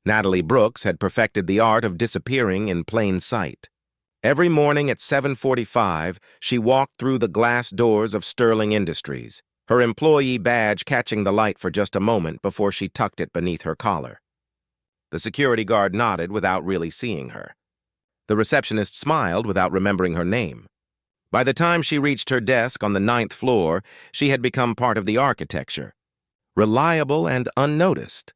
Natalie Brooks had perfected the art of disappearing in plain sight. Every morning at 7:45, she walked through the glass doors of Sterling Industries, her employee badge catching the light for just a moment before she tucked it beneath her collar. The security guard nodded without really seeing her. The receptionist smiled without remembering her name. By the time she reached her desk on the 9th floor, she had become part of the architecture. Reliable and unnoticed.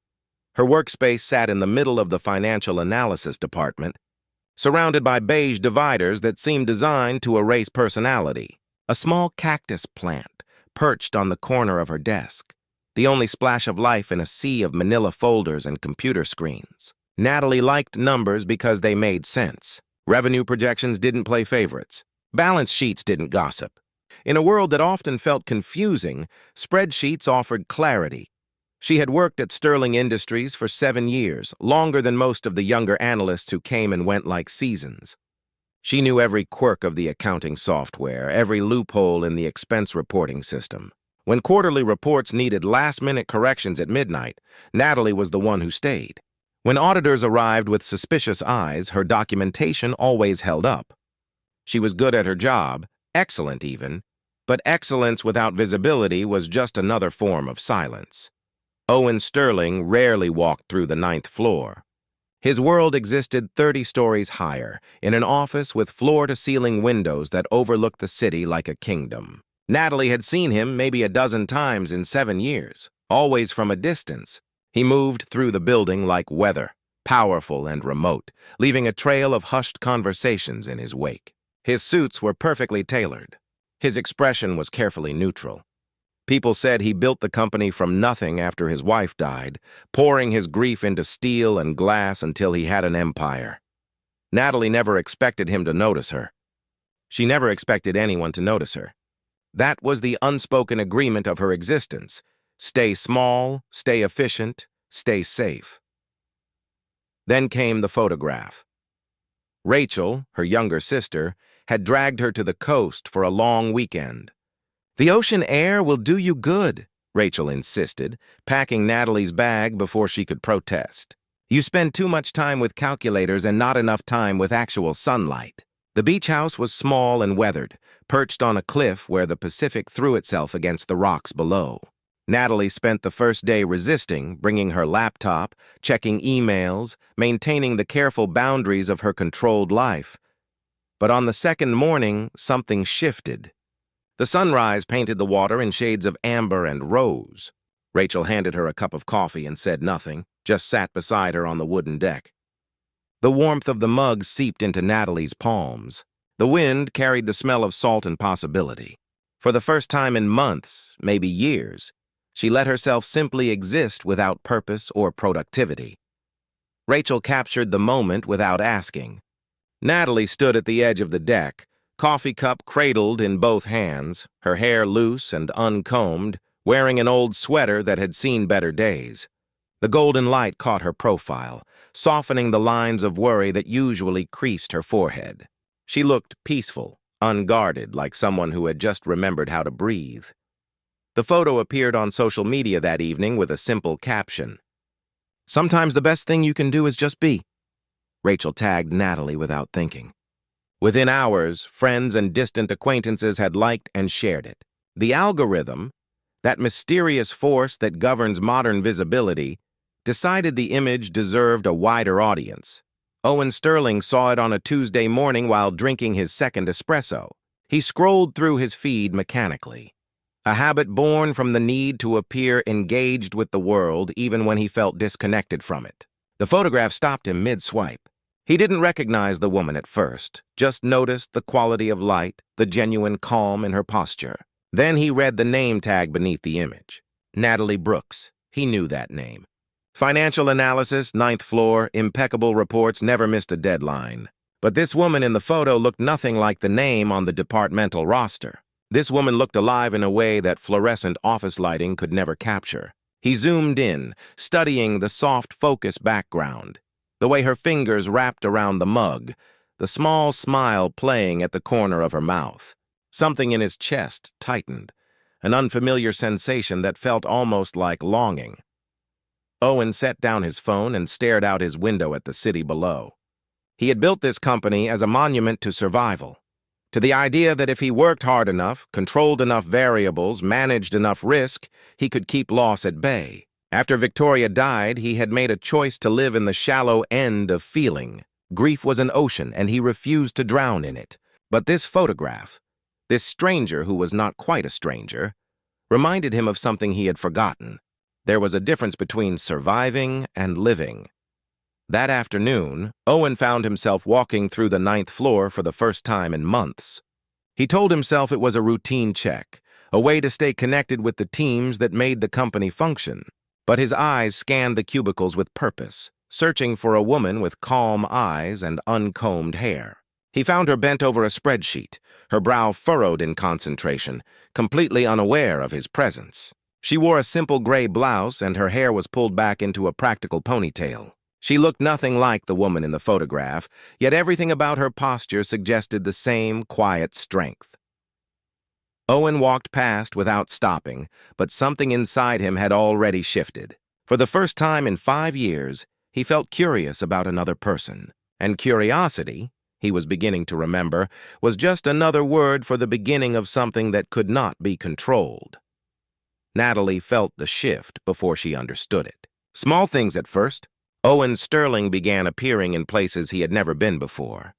Her workspace sat in the middle of the financial analysis department, surrounded by beige dividers that seemed designed to erase personality. A small cactus plant perched on the corner of her desk, the only splash of life in a sea of manila folders and computer screens. Natalie liked numbers because they made sense. Revenue projections didn't play favorites. Balance sheets didn't gossip. In a world that often felt confusing, spreadsheets offered clarity. She had worked at Sterling Industries for 7 years, longer than most of the younger analysts who came and went like seasons. She knew every quirk of the accounting software, every loophole in the expense reporting system. When quarterly reports needed last-minute corrections at midnight, Natalie was the one who stayed. When auditors arrived with suspicious eyes, her documentation always held up. She was good at her job, excellent even, but excellence without visibility was just another form of silence. Owen Sterling rarely walked through the 9th floor. His world existed 30 stories higher, in an office with floor-to-ceiling windows that overlooked the city like a kingdom. Natalie had seen him maybe a dozen times in 7 years, always from a distance. He moved through the building like weather, powerful and remote, leaving a trail of hushed conversations in his wake. His suits were perfectly tailored. His expression was carefully neutral. People said he built the company from nothing after his wife died, pouring his grief into steel and glass until he had an empire. Natalie never expected him to notice her. She never expected anyone to notice her. That was the unspoken agreement of her existence. Stay small, stay efficient, stay safe. Then came the photograph. Rachel, her younger sister, had dragged her to the coast for a long weekend. "The ocean air will do you good," Rachel insisted, packing Natalie's bag before she could protest. "You spend too much time with calculators and not enough time with actual sunlight." The beach house was small and weathered, perched on a cliff where the Pacific threw itself against the rocks below. Natalie spent the first day resisting, bringing her laptop, checking emails, maintaining the careful boundaries of her controlled life. But on the second morning, something shifted. The sunrise painted the water in shades of amber and rose. Rachel handed her a cup of coffee and said nothing, just sat beside her on the wooden deck. The warmth of the mug seeped into Natalie's palms. The wind carried the smell of salt and possibility. For the first time in months, maybe years, she let herself simply exist without purpose or productivity. Rachel captured the moment without asking. Natalie stood at the edge of the deck, coffee cup cradled in both hands, her hair loose and uncombed, wearing an old sweater that had seen better days. The golden light caught her profile, softening the lines of worry that usually creased her forehead. She looked peaceful, unguarded, like someone who had just remembered how to breathe. The photo appeared on social media that evening with a simple caption. "Sometimes the best thing you can do is just be." Rachel tagged Natalie without thinking. Within hours, friends and distant acquaintances had liked and shared it. The algorithm, that mysterious force that governs modern visibility, decided the image deserved a wider audience. Owen Sterling saw it on a Tuesday morning while drinking his second espresso. He scrolled through his feed mechanically, a habit born from the need to appear engaged with the world even when he felt disconnected from it. The photograph stopped him mid-swipe. He didn't recognize the woman at first, just noticed the quality of light, the genuine calm in her posture. Then he read the name tag beneath the image. Natalie Brooks. He knew that name. Financial analysis, 9th floor, impeccable reports, never missed a deadline. But this woman in the photo looked nothing like the name on the departmental roster. This woman looked alive in a way that fluorescent office lighting could never capture. He zoomed in, studying the soft focus background, the way her fingers wrapped around the mug, the small smile playing at the corner of her mouth. Something in his chest tightened, an unfamiliar sensation that felt almost like longing. Owen set down his phone and stared out his window at the city below. He had built this company as a monument to survival, to the idea that if he worked hard enough, controlled enough variables, managed enough risk, he could keep loss at bay. After Victoria died, he had made a choice to live in the shallow end of feeling. Grief was an ocean, and he refused to drown in it. But this photograph, this stranger who was not quite a stranger, reminded him of something he had forgotten. There was a difference between surviving and living. That afternoon, Owen found himself walking through the 9th floor for the first time in months. He told himself it was a routine check, a way to stay connected with the teams that made the company function. But his eyes scanned the cubicles with purpose, searching for a woman with calm eyes and uncombed hair. He found her bent over a spreadsheet, her brow furrowed in concentration, completely unaware of his presence. She wore a simple gray blouse and her hair was pulled back into a practical ponytail. She looked nothing like the woman in the photograph, yet everything about her posture suggested the same quiet strength. Owen walked past without stopping, but something inside him had already shifted. For the first time in 5 years, he felt curious about another person. And curiosity, he was beginning to remember, was just another word for the beginning of something that could not be controlled. Natalie felt the shift before she understood it. Small things at first. Owen Sterling began appearing in places he had never been before.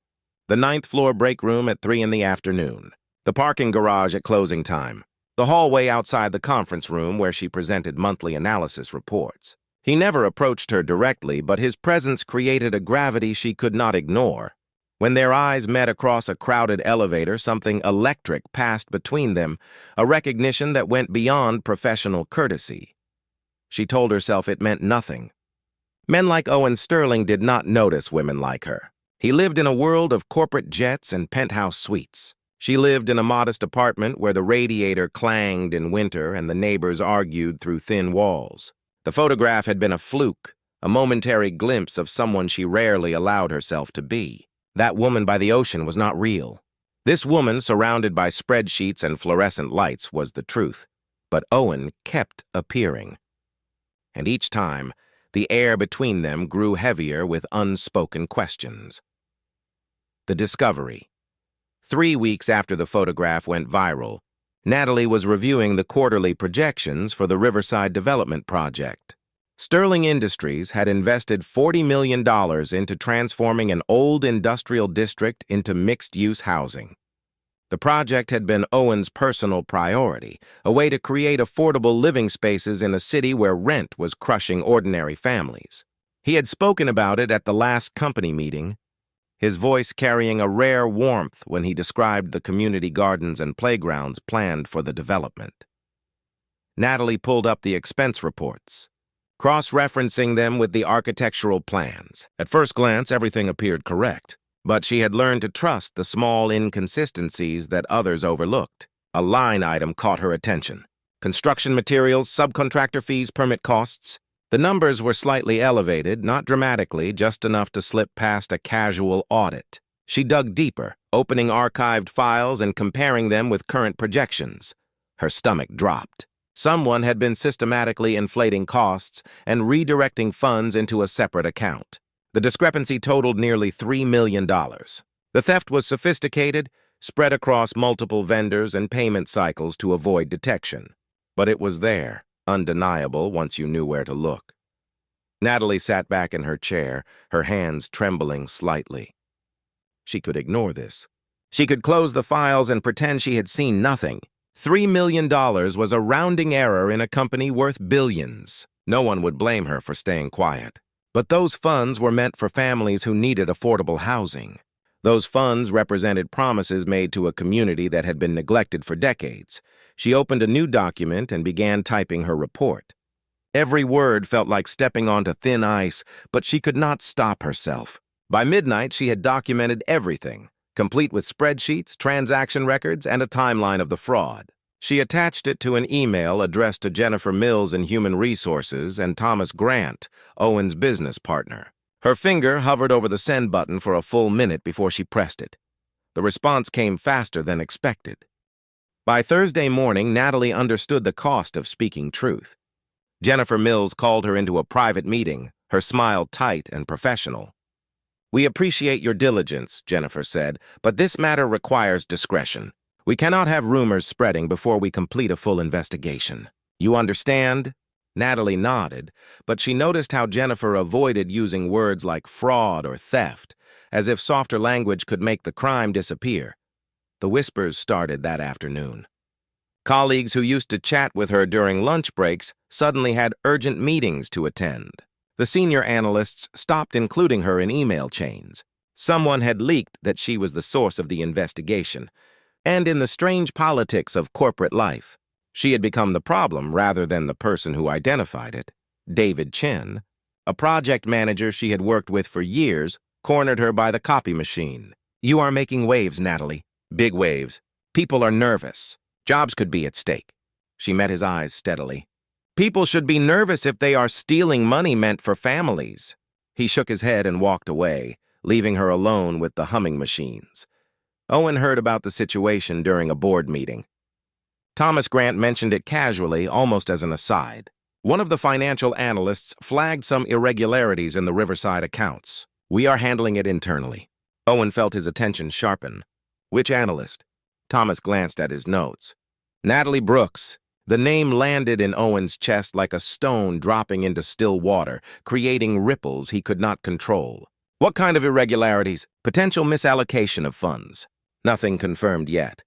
The 9th floor break room at 3 in the afternoon. The parking garage at closing time, the hallway outside the conference room where she presented monthly analysis reports. He never approached her directly, but his presence created a gravity she could not ignore. When their eyes met across a crowded elevator, something electric passed between them, a recognition that went beyond professional courtesy. She told herself it meant nothing. Men like Owen Sterling did not notice women like her. He lived in a world of corporate jets and penthouse suites. She lived in a modest apartment where the radiator clanged in winter and the neighbors argued through thin walls. The photograph had been a fluke, a momentary glimpse of someone she rarely allowed herself to be. That woman by the ocean was not real. This woman, surrounded by spreadsheets and fluorescent lights, was the truth. But Owen kept appearing. And each time, the air between them grew heavier with unspoken questions. The discovery. 3 weeks after the photograph went viral, Natalie was reviewing the quarterly projections for the Riverside Development Project. Sterling Industries had invested $40 million into transforming an old industrial district into mixed-use housing. The project had been Owen's personal priority, a way to create affordable living spaces in a city where rent was crushing ordinary families. He had spoken about it at the last company meeting, his voice carrying a rare warmth when he described the community gardens and playgrounds planned for the development. Natalie pulled up the expense reports, cross-referencing them with the architectural plans. At first glance, everything appeared correct, but she had learned to trust the small inconsistencies that others overlooked. A line item caught her attention. Construction materials, subcontractor fees, permit costs. The numbers were slightly elevated, not dramatically, just enough to slip past a casual audit. She dug deeper, opening archived files and comparing them with current projections. Her stomach dropped. Someone had been systematically inflating costs and redirecting funds into a separate account. The discrepancy totaled nearly $3 million. The theft was sophisticated, spread across multiple vendors and payment cycles to avoid detection. But it was there, undeniable once you knew where to look. Natalie sat back in her chair, her hands trembling slightly. She could ignore this. She could close the files and pretend she had seen nothing. $3 million was a rounding error in a company worth billions. No one would blame her for staying quiet. But those funds were meant for families who needed affordable housing. Those funds represented promises made to a community that had been neglected for decades. She opened a new document and began typing her report. Every word felt like stepping onto thin ice, but she could not stop herself. By midnight, she had documented everything, complete with spreadsheets, transaction records, and a timeline of the fraud. She attached it to an email addressed to Jennifer Mills in Human Resources and Thomas Grant, Owen's business partner. Her finger hovered over the send button for a full minute before she pressed it. The response came faster than expected. By Thursday morning, Natalie understood the cost of speaking truth. Jennifer Mills called her into a private meeting, her smile tight and professional. "We appreciate your diligence," Jennifer said, "but this matter requires discretion. We cannot have rumors spreading before we complete a full investigation. You understand?" Natalie nodded, but she noticed how Jennifer avoided using words like fraud or theft, as if softer language could make the crime disappear. The whispers started that afternoon. Colleagues who used to chat with her during lunch breaks suddenly had urgent meetings to attend. The senior analysts stopped including her in email chains. Someone had leaked that she was the source of the investigation. And in the strange politics of corporate life, she had become the problem rather than the person who identified it. David Chin, a project manager she had worked with for years, cornered her by the copy machine. "You are making waves, Natalie. Big waves. People are nervous. Jobs could be at stake." She met his eyes steadily. "People should be nervous if they are stealing money meant for families." He shook his head and walked away, leaving her alone with the humming machines. Owen heard about the situation during a board meeting. Thomas Grant mentioned it casually, almost as an aside. One of the financial analysts flagged some irregularities in the Riverside accounts. "We are handling it internally." Owen felt his attention sharpen. "Which analyst?" Thomas glanced at his notes. "Natalie Brooks." The name landed in Owen's chest like a stone dropping into still water, creating ripples he could not control. "What kind of irregularities?" "Potential misallocation of funds." "Nothing confirmed yet.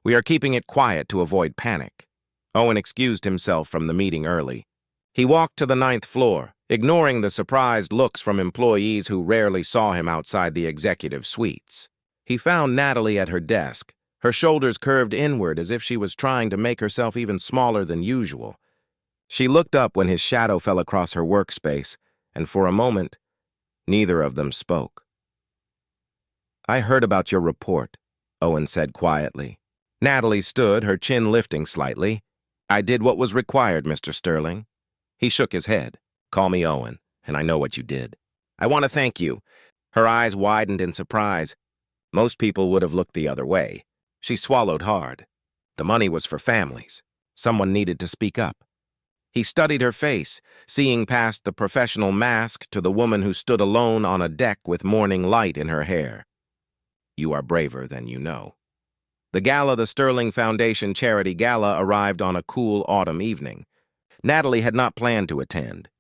We are keeping it quiet to avoid panic." Owen excused himself from the meeting early. He walked to the 9th floor, ignoring the surprised looks from employees who rarely saw him outside the executive suites. He found Natalie at her desk, her shoulders curved inward as if she was trying to make herself even smaller than usual. She looked up when his shadow fell across her workspace, and for a moment, neither of them spoke. "I heard about your report," Owen said quietly. Natalie stood, her chin lifting slightly. "I did what was required, Mr. Sterling." He shook his head. "Call me Owen, and I know what you did." "I want to thank you." Her eyes widened in surprise. Most people would have looked the other way. She swallowed hard. The money was for families. Someone needed to speak up. He studied her face, seeing past the professional mask to the woman who stood alone on a deck with morning light in her hair. "You are braver than you know." The gala, the Sterling Foundation Charity Gala, arrived on a cool autumn evening. Natalie had not planned to attend.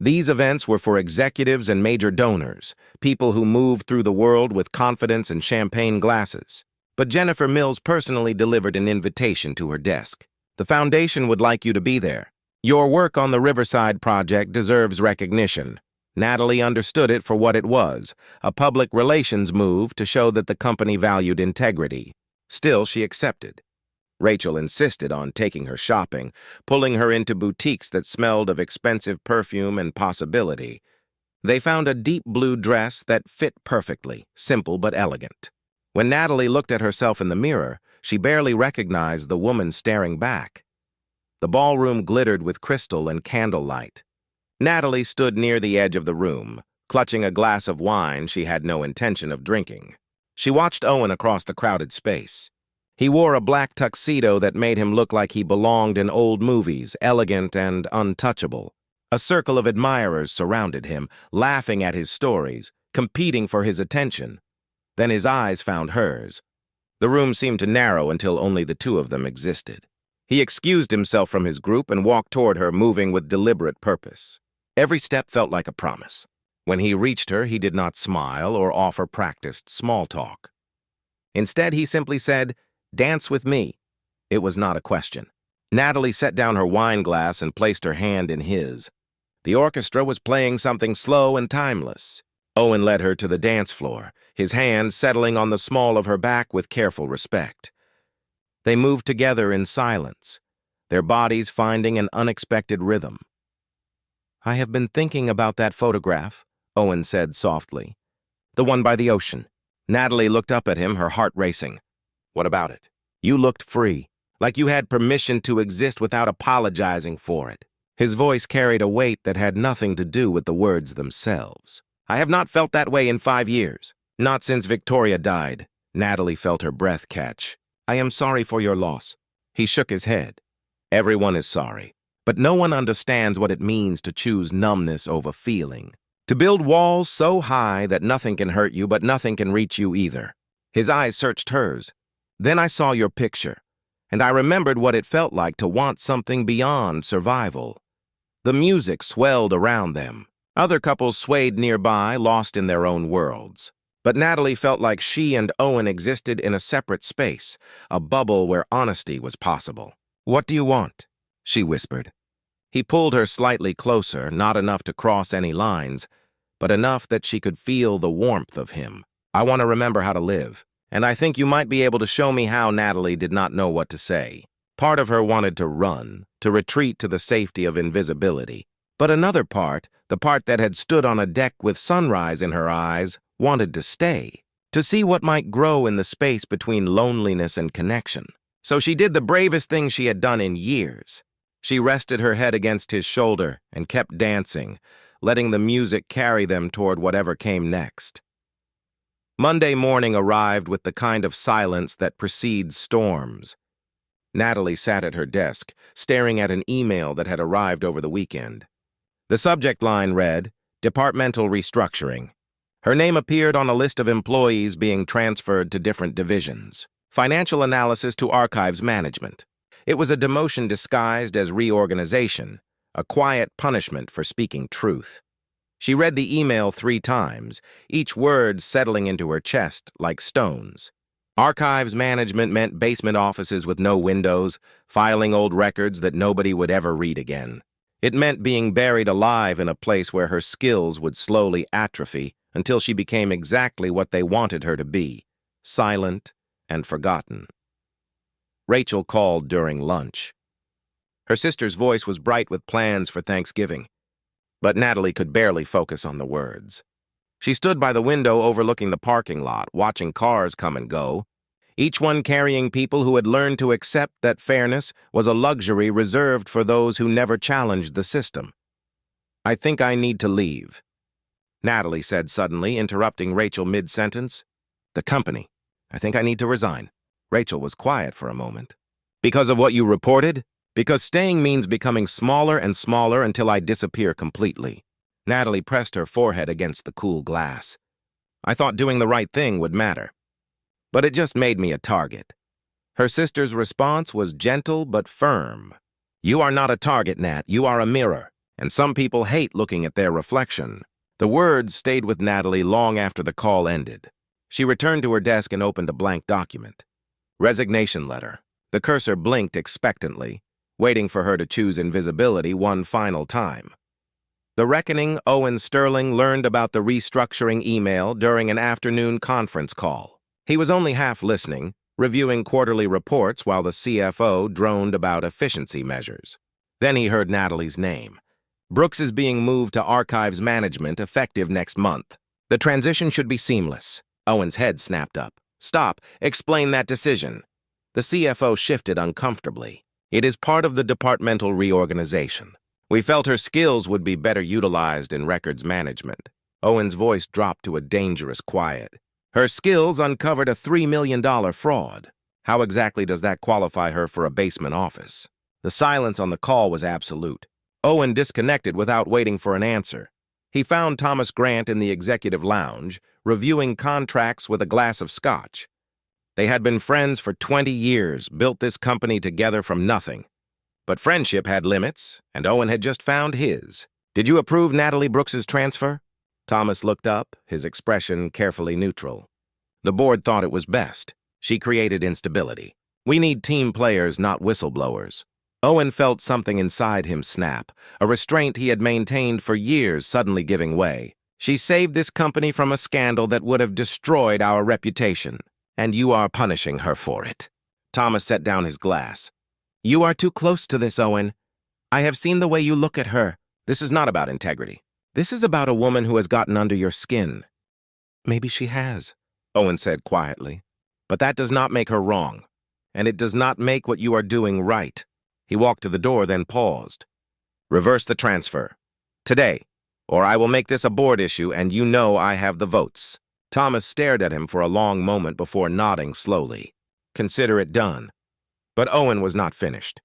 These events were for executives and major donors, people who moved through the world with confidence and champagne glasses. But Jennifer Mills personally delivered an invitation to her desk. "The foundation would like you to be there. Your work on the Riverside project deserves recognition." Natalie understood it for what it was, a public relations move to show that the company valued integrity. Still, she accepted. Rachel insisted on taking her shopping, pulling her into boutiques that smelled of expensive perfume and possibility. They found a deep blue dress that fit perfectly, simple but elegant. When Natalie looked at herself in the mirror, she barely recognized the woman staring back. The ballroom glittered with crystal and candlelight. Natalie stood near the edge of the room, clutching a glass of wine she had no intention of drinking. She watched Owen across the crowded space. He wore a black tuxedo that made him look like he belonged in old movies, elegant and untouchable. A circle of admirers surrounded him, laughing at his stories, competing for his attention. Then his eyes found hers. The room seemed to narrow until only the two of them existed. He excused himself from his group and walked toward her, moving with deliberate purpose. Every step felt like a promise. When he reached her, he did not smile or offer practiced small talk. Instead, he simply said, "Dance with me." It was not a question. Natalie set down her wine glass and placed her hand in his. The orchestra was playing something slow and timeless. Owen led her to the dance floor, his hand settling on the small of her back with careful respect. They moved together in silence, their bodies finding an unexpected rhythm. "I have been thinking about that photograph," Owen said softly. "The one by the ocean." Natalie looked up at him, her heart racing. "What about it?" "You looked free, like you had permission to exist without apologizing for it." His voice carried a weight that had nothing to do with the words themselves. "I have not felt that way in 5 years. Not since Victoria died." Natalie felt her breath catch. "I am sorry for your loss." He shook his head. "Everyone is sorry. But no one understands what it means to choose numbness over feeling. To build walls so high that nothing can hurt you, but nothing can reach you either. His eyes searched hers. Then I saw your picture, and I remembered what it felt like to want something beyond survival. The music swelled around them. Other couples swayed nearby, lost in their own worlds. But Natalie felt like she and Owen existed in a separate space, a bubble where honesty was possible. "What do you want?" she whispered. He pulled her slightly closer, not enough to cross any lines, but enough that she could feel the warmth of him. "I want to remember how to live, and I think you might be able to show me how." Natalie did not know what to say. Part of her wanted to run, to retreat to the safety of invisibility. But another part, the part that had stood on a deck with sunrise in her eyes, wanted to stay, to see what might grow in the space between loneliness and connection. So she did the bravest thing she had done in years. She rested her head against his shoulder and kept dancing, letting the music carry them toward whatever came next. Monday morning arrived with the kind of silence that precedes storms. Natalie sat at her desk, staring at an email that had arrived over the weekend. The subject line read, "Departmental Restructuring." Her name appeared on a list of employees being transferred to different divisions. Financial analysis to archives management. It was a demotion disguised as reorganization, a quiet punishment for speaking truth. She read the email 3 times, each word settling into her chest like stones. Archives management meant basement offices with no windows, filing old records that nobody would ever read again. It meant being buried alive in a place where her skills would slowly atrophy until she became exactly what they wanted her to be, silent and forgotten. Rachel called during lunch. Her sister's voice was bright with plans for Thanksgiving, but Natalie could barely focus on the words. She stood by the window overlooking the parking lot, watching cars come and go, each one carrying people who had learned to accept that fairness was a luxury reserved for those who never challenged the system. "I think I need to leave," Natalie said suddenly, interrupting Rachel mid-sentence. "The company. I think I need to resign." Rachel was quiet for a moment. "Because of what you reported?" "Because staying means becoming smaller and smaller until I disappear completely." Natalie pressed her forehead against the cool glass. "I thought doing the right thing would matter. But it just made me a target." Her sister's response was gentle but firm. "You are not a target, Nat. You are a mirror, and some people hate looking at their reflection." The words stayed with Natalie long after the call ended. She returned to her desk and opened a blank document. Resignation letter. The cursor blinked expectantly, waiting for her to choose invisibility one final time. The reckoning Owen Sterling learned about the restructuring email during an afternoon conference call. He was only half listening, reviewing quarterly reports while the CFO droned about efficiency measures. Then he heard Natalie's name. "Brooks is being moved to archives management effective next month. The transition should be seamless." Owen's head snapped up. "Stop. Explain that decision." The CFO shifted uncomfortably. "It is part of the departmental reorganization. We felt her skills would be better utilized in records management." Owen's voice dropped to a dangerous quiet. "Her skills uncovered a $3 million fraud. How exactly does that qualify her for a basement office?" The silence on the call was absolute. Owen disconnected without waiting for an answer. He found Thomas Grant in the executive lounge, reviewing contracts with a glass of scotch. They had been friends for 20 years, built this company together from nothing. But friendship had limits, and Owen had just found his. "Did you approve Natalie Brooks's transfer?" Thomas looked up, his expression carefully neutral. "The board thought it was best. She created instability. We need team players, not whistleblowers." Owen felt something inside him snap, a restraint he had maintained for years suddenly giving way. "She saved this company from a scandal that would have destroyed our reputation, and you are punishing her for it." Thomas set down his glass. "You are too close to this, Owen. I have seen the way you look at her. This is not about integrity. This is about a woman who has gotten under your skin." "Maybe she has," Owen said quietly. "But that does not make her wrong, and it does not make what you are doing right." He walked to the door, then paused. "Reverse the transfer. Today, or I will make this a board issue, and you know I have the votes." Thomas stared at him for a long moment before nodding slowly. "Consider it done." But Owen was not finished.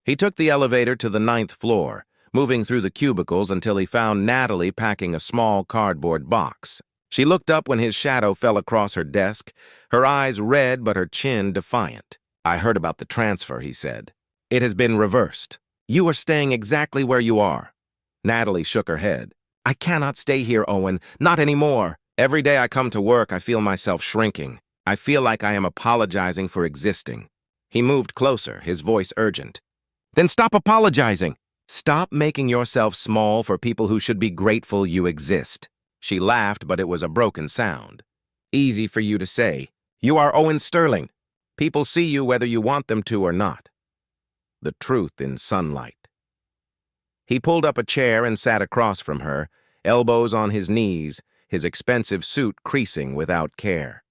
He took the elevator to the 9th floor, moving through the cubicles until he found Natalie packing a small cardboard box. She looked up when his shadow fell across her desk, her eyes red but her chin defiant. "I heard about the transfer," he said. "It has been reversed. You are staying exactly where you are." Natalie shook her head. "I cannot stay here, Owen. Not anymore. Every day I come to work, I feel myself shrinking. I feel like I am apologizing for existing." He moved closer, his voice urgent. "Then stop apologizing. Stop making yourself small for people who should be grateful you exist." She laughed, but it was a broken sound. "Easy for you to say. You are Owen Sterling. People see you whether you want them to or not." The truth in sunlight. He pulled up a chair and sat across from her, elbows on his knees, his expensive suit creasing without care.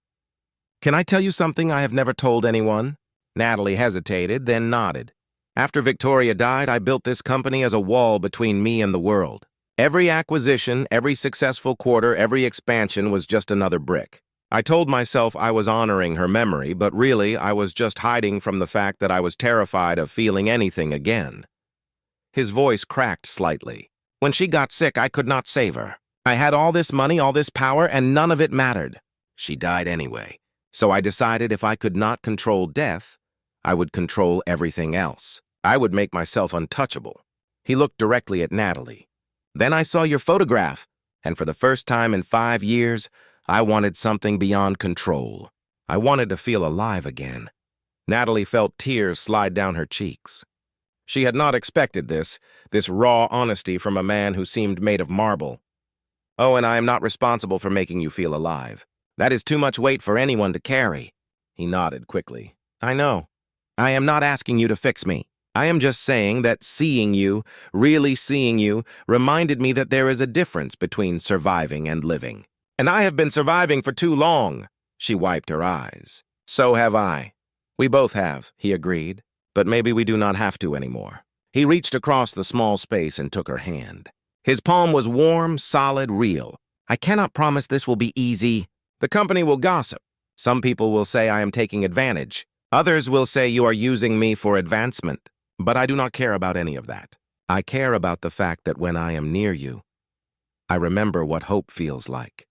"Can I tell you something I have never told anyone?" Natalie hesitated, then nodded. "After Victoria died, I built this company as a wall between me and the world. Every acquisition, every successful quarter, every expansion was just another brick. I told myself I was honoring her memory, but really I was just hiding from the fact that I was terrified of feeling anything again." His voice cracked slightly. "When she got sick, I could not save her. I had all this money, all this power, and none of it mattered. She died anyway. So I decided if I could not control death, I would control everything else. I would make myself untouchable." He looked directly at Natalie. "Then I saw your photograph, and for the first time in 5 years, I wanted something beyond control. I wanted to feel alive again." Natalie felt tears slide down her cheeks. She had not expected this raw honesty from a man who seemed made of marble. "Oh, and I am not responsible for making you feel alive. That is too much weight for anyone to carry." He nodded quickly. "I know. I am not asking you to fix me. I am just saying that seeing you, really seeing you, reminded me that there is a difference between surviving and living. And I have been surviving for too long." She wiped her eyes. "So have I." "We both have," he agreed. "But maybe we do not have to anymore." He reached across the small space and took her hand. His palm was warm, solid, real. "I cannot promise this will be easy. The company will gossip. Some people will say I am taking advantage. Others will say you are using me for advancement. But I do not care about any of that. I care about the fact that when I am near you, I remember what hope feels like."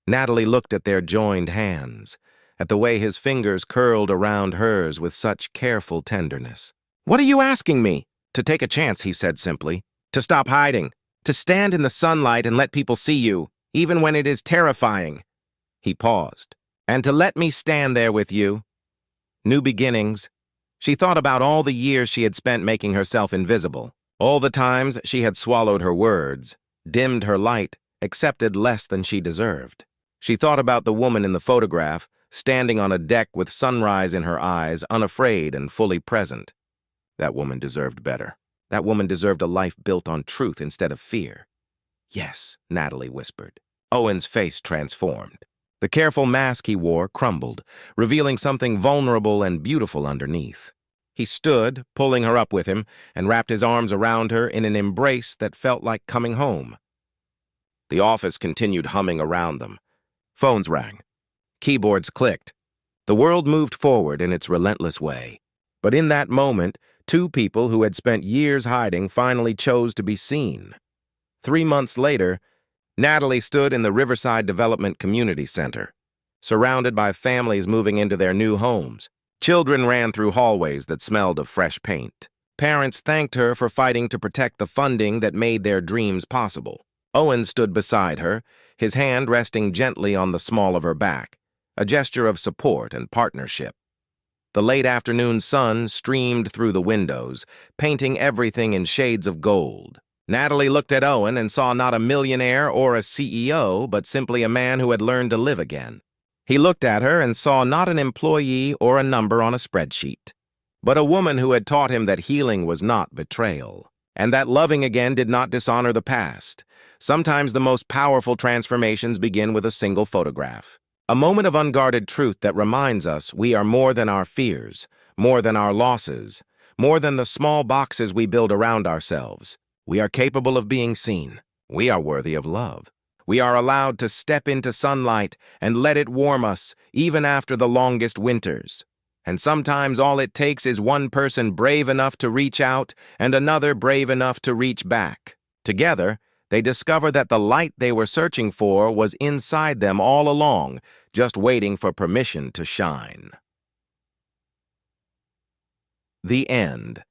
Natalie looked at their joined hands, at the way his fingers curled around hers with such careful tenderness. "What are you asking me?" "To take a chance," he said simply. "To stop hiding. To stand in the sunlight and let people see you, even when it is terrifying." He paused. "And to let me stand there with you." New beginnings. She thought about all the years she had spent making herself invisible, all the times she had swallowed her words, dimmed her light, accepted less than she deserved. She thought about the woman in the photograph, standing on a deck with sunrise in her eyes, unafraid and fully present. That woman deserved better. That woman deserved a life built on truth instead of fear. "Yes," Natalie whispered. Owen's face transformed. The careful mask he wore crumbled, revealing something vulnerable and beautiful underneath. He stood, pulling her up with him, and wrapped his arms around her in an embrace that felt like coming home. The office continued humming around them. Phones rang. Keyboards clicked. The world moved forward in its relentless way. But in that moment, two people who had spent years hiding finally chose to be seen. 3 months later, Natalie stood in the Riverside Development Community Center, surrounded by families moving into their new homes. Children ran through hallways that smelled of fresh paint. Parents thanked her for fighting to protect the funding that made their dreams possible. Owen stood beside her, his hand resting gently on the small of her back, a gesture of support and partnership. The late afternoon sun streamed through the windows, painting everything in shades of gold. Natalie looked at Owen and saw not a millionaire or a CEO, but simply a man who had learned to live again. He looked at her and saw not an employee or a number on a spreadsheet, but a woman who had taught him that healing was not betrayal, and that loving again did not dishonor the past. Sometimes the most powerful transformations begin with a single photograph. A moment of unguarded truth that reminds us we are more than our fears, more than our losses, more than the small boxes we build around ourselves. We are capable of being seen. We are worthy of love. We are allowed to step into sunlight and let it warm us, even after the longest winters. And sometimes all it takes is one person brave enough to reach out and another brave enough to reach back. Together, they discover that the light they were searching for was inside them all along, just waiting for permission to shine. The end.